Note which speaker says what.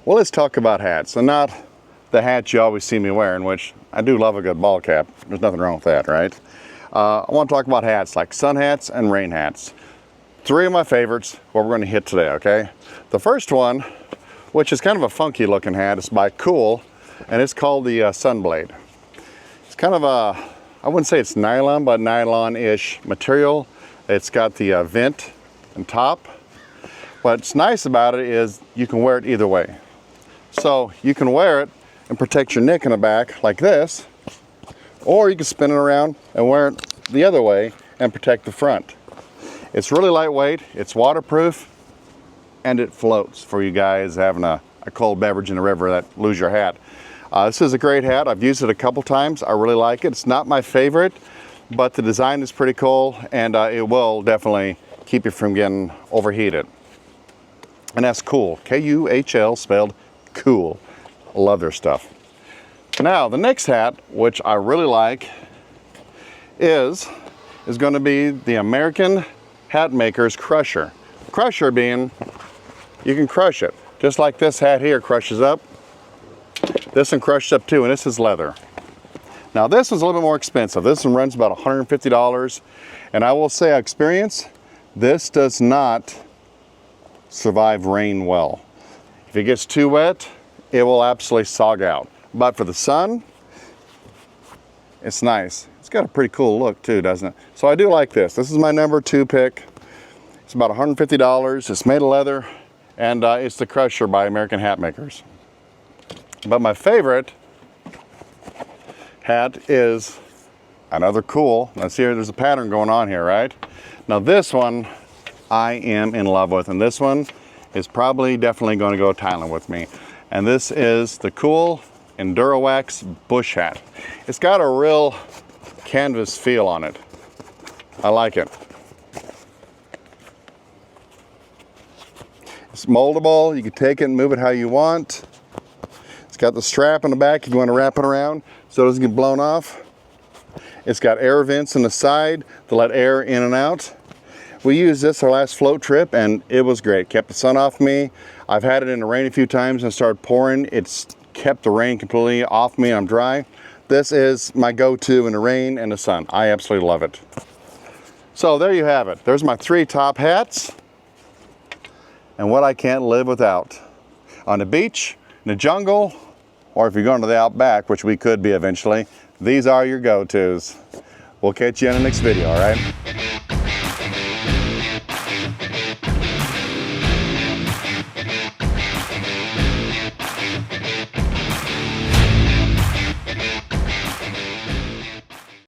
Speaker 1: Well, let's talk about hats, and not the hat you always see me wearing, which I do love a good ball cap. There's nothing wrong with that, right? I want to talk about hats like sun hats and rain hats. Three of my favorites, what we're going to hit today, okay? The first one, which is kind of a funky looking hat, is by KÜHL, and it's called the Sun Blade. It's kind of a, I wouldn't say it's nylon, but nylon-ish material. It's got the vent and top. What's nice about it is you can wear it either way. So you can wear it and protect your neck in the back like this, or you can spin it around and wear it the other way and protect the front. It's really lightweight, it's waterproof, and it floats for you guys having a cold beverage in the river that lose your hat. This is a great hat. I've used it a couple times. I really like it. It's not my favorite, but the design is pretty cool, and it will definitely keep you from getting overheated. And that's KÜHL, K-U-H-L, spelled KÜHL. I love their stuff. Now, the next hat, which I really like, is going to be the American Hat Maker's Crusher. Crusher being, you can crush it. Just like this hat here crushes up. This one crushes up too, and this is leather. Now, this one's a little bit more expensive. This one runs about $150, and I will say, experience, this does not survive rain well. If it gets too wet, it will absolutely sog out. But for the sun, it's nice. It's got a pretty cool look too, doesn't it? So I do like this. This is my number 2 pick. It's about $150. It's made of leather, and it's the Crusher by American Hat Makers. But my favorite hat is another KÜHL. Let's see here, there's a pattern going on here, right? Now this one I am in love with, and this one is probably definitely going to go to Thailand with me. And this is the KÜHL Endurawax Bush Hat. It's got a real canvas feel on it. I like it. It's moldable. You can take it and move it how you want. It's got the strap in the back if you want to wrap it around so it doesn't get blown off. It's got air vents in the side to let air in and out. We used this our last float trip, and it was great. Kept the sun off me. I've had it in the rain a few times and started pouring. It's kept the rain completely off me and I'm dry. This is my go-to in the rain and the sun. I absolutely love it. So there you have it. There's my 3 top hats and what I can't live without. On the beach, in the jungle, or if you're going to the outback, which we could be eventually, these are your go-tos. We'll catch you in the next video, all right?